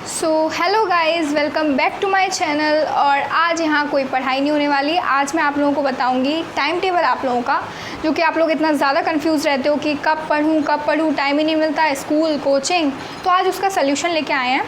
So hello guys, welcome back to my channel. और आज यहाँ कोई पढ़ाई नहीं होने वाली। आज मैं आप लोगों को बताऊँगी टाइम टेबल आप लोगों का, जो कि आप लोग इतना ज़्यादा कंफ्यूज रहते हो कि कब पढ़ूँ, टाइम ही नहीं मिलता है, स्कूल, कोचिंग। तो आज उसका सल्यूशन लेके आए हैं।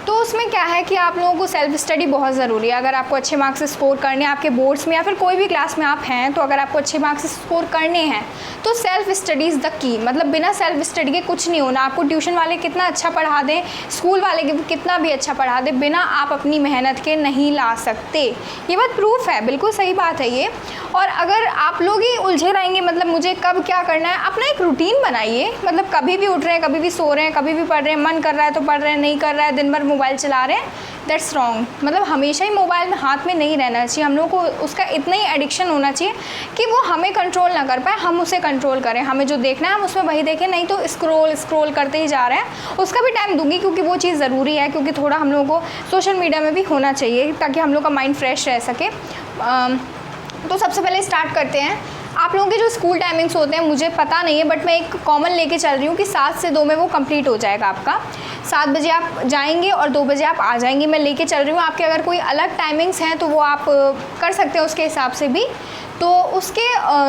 तो उसमें क्या है कि आप लोगों को सेल्फ स्टडी बहुत ज़रूरी है। अगर आपको अच्छे मार्क्स स्कोर करने हैं आपके बोर्ड्स में या फिर कोई भी क्लास में आप हैं, तो अगर आपको अच्छे मार्क्स स्कोर करने हैं तो self study is the key. मतलब बिना सेल्फ स्टडी के कुछ नहीं होना। आपको ट्यूशन वाले कितना अच्छा पढ़ा दें, स्कूल वाले कितना भी अच्छा पढ़ा दें, बिना आप अपनी मेहनत के नहीं ला सकते। ये बात प्रूफ है, बिल्कुल सही बात है ये। और अगर आप लोग ही उलझे रहेंगे, मतलब मुझे कब क्या करना है, अपना एक रूटीन बनाइए। मतलब कभी भी उठ रहे हैं, कभी भी सो रहे हैं, कभी भी पढ़ रहे हैं, मन कर रहा है तो पढ़ रहे हैं, नहीं कर रहा है दिन भर मोबाइल चला रहे हैं, दैट्स रॉन्ग। मतलब हमेशा ही मोबाइल में हाथ में नहीं रहना चाहिए। हम लोग को उसका इतना ही एडिक्शन होना चाहिए कि वो हमें कंट्रोल ना कर पाए, हम उसे कंट्रोल करें। हमें जो देखना है हम उसमें वही देखें, नहीं तो स्क्रॉल करते ही जा रहे हैं। उसका भी टाइम दूंगी क्योंकि वो चीज़ ज़रूरी है, क्योंकि थोड़ा हम लोगों को सोशल मीडिया में भी होना चाहिए ताकि हम लोग का माइंड फ्रेश रह सके। तो सबसे पहले स्टार्ट करते हैं। आप लोगों के जो स्कूल टाइमिंग्स होते हैं मुझे पता नहीं है, बट मैं एक कॉमन लेके चल रही हूँ कि 7 से 2 में वो कंप्लीट हो जाएगा आपका। 7 बजे आप जाएंगे और 2 बजे आप आ जाएंगे। मैं लेके चल रही हूँ। आपके अगर कोई अलग टाइमिंग्स हैं तो वो आप कर सकते हैं उसके हिसाब से भी। तो उसके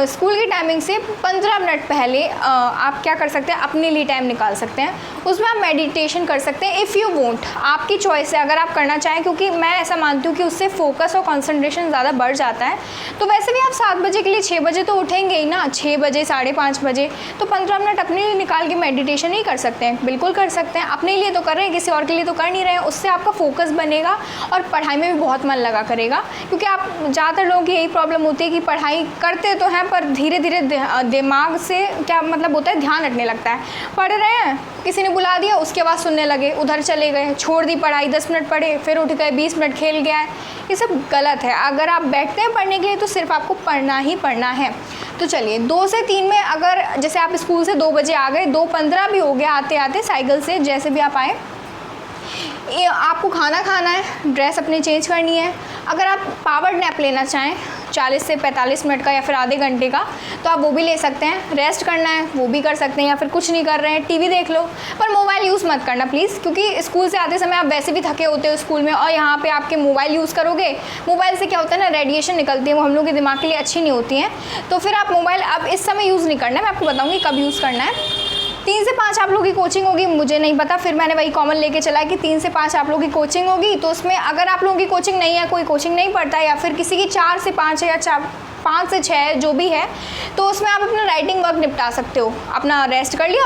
स्कूल की टाइमिंग से 15 मिनट पहले आप क्या कर सकते हैं, अपने लिए टाइम निकाल सकते हैं। उसमें आप मेडिटेशन कर सकते हैं इफ़ यू वांट। आपकी चॉइस है अगर आप करना चाहें, क्योंकि मैं ऐसा मानती हूँ कि उससे फोकस और कंसंट्रेशन ज़्यादा बढ़ जाता है। तो वैसे भी आप 7 बजे के लिए 6 बजे तो उठेंगे ही ना, 6 बजे 5:30 बजे, तो 15 मिनट अपने लिए निकाल के मेडिटेशन ही कर सकते हैं। बिल्कुल कर सकते हैं। अपने लिए तो कर रहे हैं, किसी और के लिए तो कर नहीं रहे हैं। उससे आपका फोकस बनेगा और पढ़ाई में भी बहुत मन लगा करेगा। क्योंकि आप ज़्यादातर लोगों की यही प्रॉब्लम होती है कि पढ़ाई करते तो हैं पर धीरे धीरे दिमाग से क्या मतलब होता है, ध्यान हटने लगता है। पढ़ रहे हैं, किसी ने बुला दिया, उसके बाद सुनने लगे, उधर चले गए, छोड़ दी पढ़ाई, 10 मिनट पढ़े, फिर उठ गए, 20 मिनट खेल गया है। ये सब गलत है। अगर आप बैठते हैं पढ़ने के लिए तो सिर्फ आपको पढ़ना ही पढ़ना है। तो चलिए 2 से 3 में, अगर जैसे आप स्कूल से 2 बजे आ गए, 2:15 भी हो गया आते आते साइकिल से, जैसे भी आप आए, आपको खाना खाना है, ड्रेस अपनी चेंज करनी है। अगर आप पावर नैप लेना चाहें 40 से 45 मिनट का या फिर आधे घंटे का, तो आप वो भी ले सकते हैं। रेस्ट करना है वो भी कर सकते हैं, या फिर कुछ नहीं कर रहे हैं टीवी देख लो, पर मोबाइल यूज़ मत करना प्लीज़। क्योंकि स्कूल से आते समय आप वैसे भी थके होते हो स्कूल में, और यहाँ पे आपके मोबाइल यूज़ करोगे, मोबाइल से क्या होता है ना, रेडिएशन निकलती है, वो हम लोग के दिमाग के लिए अच्छी नहीं होती हैं। तो फिर आप मोबाइल अब इस समय यूज़ नहीं करना है। मैं आपको बताऊँगी कब यूज़ करना है। 3 से 5 आप लोगों की कोचिंग होगी, मुझे नहीं पता, फिर मैंने वही कॉमन लेके चला कि 3 से 5 आप लोगों की कोचिंग होगी। तो उसमें अगर आप लोगों की कोचिंग नहीं है, कोई कोचिंग नहीं पढ़ता है, या फिर किसी की 4 से 5 है या 5 से 6 जो भी है, तो उसमें आप अपना राइटिंग वर्क निपटा सकते हो। अपना रेस्ट कर लिया,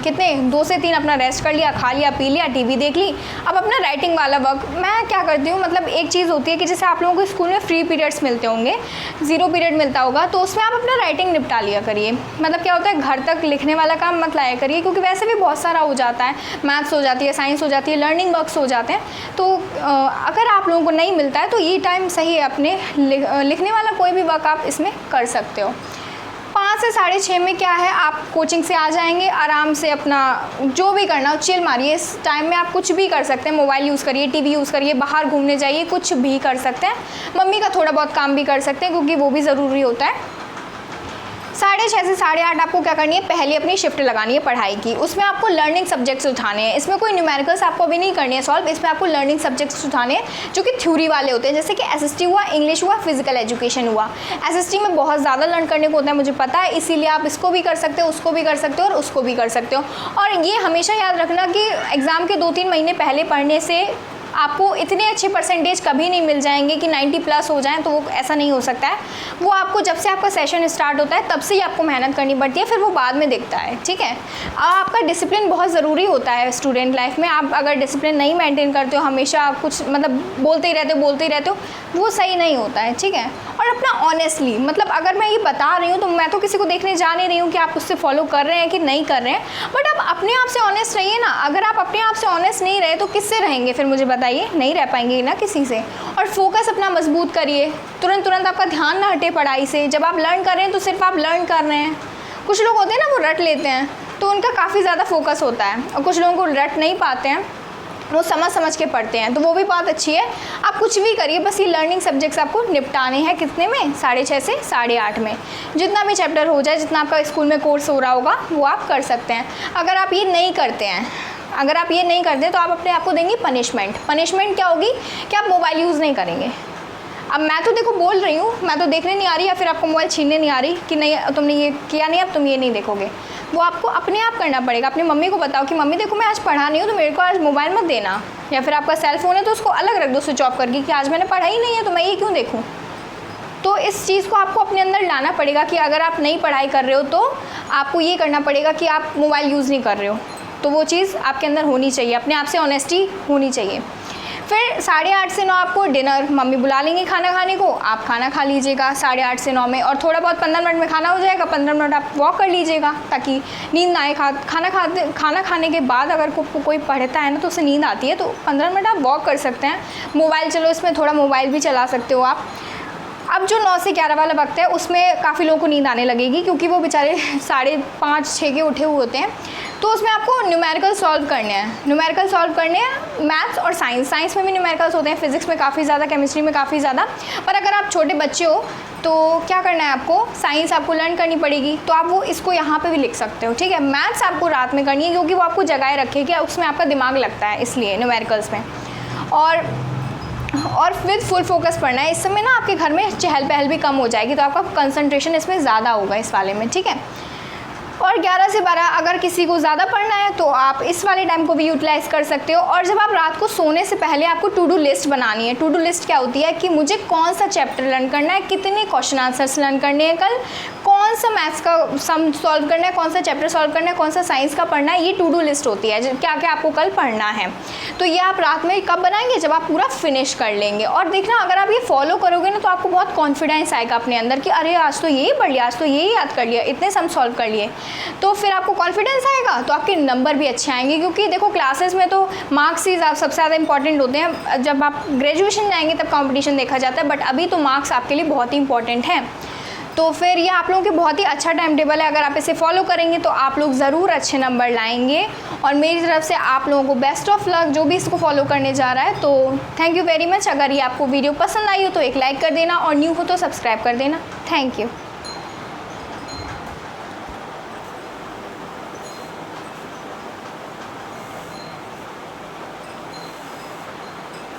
कितने 2 से 3 अपना रेस्ट कर लिया, खा लिया, पी लिया, टीवी देख ली। अब अपना राइटिंग वाला वर्क मैं क्या करती हूँ, मतलब एक चीज़ होती है कि जैसे आप लोगों को स्कूल में फ्री पीरियड्स मिलते होंगे, 0 पीरियड मिलता होगा, तो उसमें आप अपना राइटिंग निपटा लिया करिए। मतलब क्या होता है, घर तक लिखने वाला काम मत लाया करिए, क्योंकि वैसे भी बहुत सारा हो जाता है, मैथ्स हो जाती है, साइंस हो जाती है, लर्निंग वर्क्स हो जाते हैं। तो अगर आप लोगों को नहीं मिलता है तो ये टाइम सही है, अपने लिखने वाला कोई भी वर्क आप इसमें कर सकते हो। 5 से 6:30 में क्या है, आप कोचिंग से आ जाएंगे, आराम से अपना जो भी करना हो चिल मारिए। इस टाइम में आप कुछ भी कर सकते हैं, मोबाइल यूज़ करिए, टीवी यूज़ करिए, बाहर घूमने जाइए, कुछ भी कर सकते हैं। मम्मी का थोड़ा बहुत काम भी कर सकते हैं, क्योंकि वो भी ज़रूरी होता है। 6:30 से 8:30 आपको क्या करनी है, पहले अपनी शिफ्ट लगानी है पढ़ाई की। उसमें आपको लर्निंग सब्जेक्ट्स उठाने हैं। इसमें कोई न्यूमेरिकल्स आपको अभी नहीं करनी है सॉल्व, इसमें आपको लर्निंग सब्जेक्ट्स उठाने हैं जो कि थ्योरी वाले होते हैं, जैसे कि एसएसटी हुआ, इंग्लिश हुआ, फिजिकल एजुकेशन हुआ। एसएसटी में बहुत ज़्यादा लर्न करने को होता है, मुझे पता है, इसीलिए आप इसको भी कर सकते हो, उसको भी कर सकते हो और उसको भी कर सकते हो। और ये हमेशा याद रखना कि एग्ज़ाम के 2-3 महीने पहले पढ़ने से आपको इतने अच्छे परसेंटेज कभी नहीं मिल जाएंगे कि 90+ हो जाएं, तो वो ऐसा नहीं हो सकता है। वो आपको जब से आपका सेशन स्टार्ट होता है तब से ही आपको मेहनत करनी पड़ती है, फिर वो बाद में दिखता है। ठीक है, आपका डिसिप्लिन बहुत ज़रूरी होता है स्टूडेंट लाइफ में। आप अगर डिसिप्लिन नहीं मेंटेन करते हो, हमेशा कुछ मतलब बोलते ही रहते हो, वो सही नहीं होता है। ठीक है, और अपना ऑनेस्टली, मतलब अगर मैं ये बता रही हूँ तो मैं तो किसी को देखने जा नहीं रही हूँ कि आप उससे फॉलो कर रहे हैं कि नहीं कर रहे हैं, बट आप अपने आप से ऑनेस्ट रहिए ना। अगर आप अपने आप से ऑनेस्ट नहीं रहे तो किससे रहेंगे, फिर मुझे बताइए, नहीं रह पाएंगे ना किसी से। और फोकस अपना मजबूत करिए, तुरंत आपका ध्यान ना हटे पढ़ाई से। जब आप लर्न कर रहे हैं तो सिर्फ आप लर्न कर रहे हैं। कुछ लोग होते हैं ना, वो रट लेते हैं, तो उनका काफ़ी ज़्यादा फोकस होता है, और कुछ लोगों को रट नहीं पाते हैं, वो समझ के पढ़ते हैं, तो वो भी बात अच्छी है। आप कुछ भी करिए, बस ये लर्निंग सब्जेक्ट्स आपको निपटाने हैं। कितने में, 6:30 से 8:30 में। जितना भी चैप्टर हो जाए, जितना आपका स्कूल में कोर्स हो रहा होगा वो आप कर सकते हैं। अगर आप ये नहीं करते हैं अगर आप ये नहीं करते तो आप अपने आप को देंगे पनिशमेंट। पनिशमेंट क्या होगी कि आप मोबाइल यूज़ नहीं करेंगे। अब मैं तो देखो बोल रही हूँ, मैं तो देखने नहीं आ रही या फिर आपको मोबाइल छीनने नहीं आ रही कि नहीं तुमने ये किया नहीं, अब तुम ये नहीं देखोगे। वो आपको अपने आप करना पड़ेगा। अपनी मम्मी को बताओ कि मम्मी देखो मैं आज पढ़ा नहीं हूँ तो मेरे को आज मोबाइल मत देना, या फिर आपका सेल फ़ोन है तो उसको अलग रख दो स्विच ऑफ करके कि आज मैंने पढ़ा ही नहीं है तो मैं ये क्यों देखूँ। तो इस चीज़ को आपको अपने अंदर लाना पड़ेगा कि अगर आप नहीं पढ़ाई कर रहे हो तो आपको ये करना पड़ेगा कि आप मोबाइल यूज़ नहीं कर रहे हो। तो वो चीज़ आपके अंदर होनी चाहिए, अपने आप से ऑनेस्टी होनी चाहिए। फिर 8:30 से 9 आपको डिनर, मम्मी बुला लेंगी खाना खाने को, आप खाना खा लीजिएगा 8:30 से 9 में, और थोड़ा बहुत 15 मिनट में खाना हो जाएगा, 15 मिनट आप वॉक कर लीजिएगा ताकि नींद ना आए। खाना खाने के बाद अगर कोई पढ़ता है ना तो उसे नींद आती है, तो 15 मिनट आप वॉक कर सकते हैं। मोबाइल चलो इसमें थोड़ा मोबाइल भी चला सकते हो आप। अब जो 9 से 11 वाला वक्त है उसमें काफ़ी लोगों को नींद आने लगेगी क्योंकि वो बेचारे 5:30-6 के उठे हुए होते हैं। तो उसमें आपको न्यूमेरिकल सॉल्व करने हैं। न्यूमेरिकल सॉल्व करने हैं मैथ्स और साइंस में भी न्यूमेरिकल्स होते हैं, फिजिक्स में काफ़ी ज़्यादा, केमिस्ट्री में काफ़ी ज़्यादा। पर अगर आप छोटे बच्चे हो तो क्या करना है आपको, साइंस आपको लर्न करनी पड़ेगी, तो आप वो इसको यहाँ पे भी लिख सकते हो, ठीक है। मैथ्स आपको रात में करनी है क्योंकि वो आपको जगाए रखेगी, उसमें आपका दिमाग लगता है इसलिए न्यूमेरिकल्स में। और विद फुल फोकस पढ़ना है। इस समय ना आपके घर में चहल पहल भी कम हो जाएगी, तो आपका कंसंट्रेशन इसमें ज़्यादा होगा इस वाले में, ठीक है। और 11 से 12 अगर किसी को ज़्यादा पढ़ना है तो आप इस वाले टाइम को भी यूटिलाइज़ कर सकते हो। और जब आप रात को सोने से पहले आपको टू डू लिस्ट बनानी है। टू डू लिस्ट क्या होती है कि मुझे कौन सा चैप्टर लर्न करना है, कितने क्वेश्चन आंसर्स लर्न करने हैं कल, कौन सा मैथ्स का सम सॉल्व करना है, कौन सा चैप्टर सॉल्व करना है, कौन सा साइंस का पढ़ना है, ये टू डू लिस्ट होती है, क्या क्या आपको कल पढ़ना है। तो ये आप रात में कब बनाएंगे, जब आप पूरा फिनिश कर लेंगे। और देखना अगर आप ये फॉलो करोगे ना तो आपको बहुत कॉन्फिडेंस आएगा अपने अंदर कि अरे आज तो यही पढ़ लिया, आज तो यही याद कर लिया, इतने सम सॉल्व कर लिए। तो फिर आपको कॉन्फिडेंस आएगा तो आपके नंबर भी अच्छे आएंगे, क्योंकि देखो क्लासेस में तो मार्क्स ही सबसे ज़्यादा इंपॉर्टेंट होते हैं। जब आप ग्रेजुएशन जाएंगे तब कंपटीशन देखा जाता है, बट अभी तो मार्क्स आपके लिए बहुत ही इंपॉर्टेंट हैं। तो फिर ये आप लोगों के बहुत ही अच्छा टाइम टेबल है। अगर आप इसे फॉलो करेंगे तो आप लोग ज़रूर अच्छे नंबर लाएंगे। और मेरी तरफ से आप लोगों को बेस्ट ऑफ लक जो भी इसको फॉलो करने जा रहा है। तो थैंक यू वेरी मच। अगर ये आपको वीडियो पसंद आई हो तो एक लाइक कर देना और न्यू हो तो सब्सक्राइब कर देना। Thank you.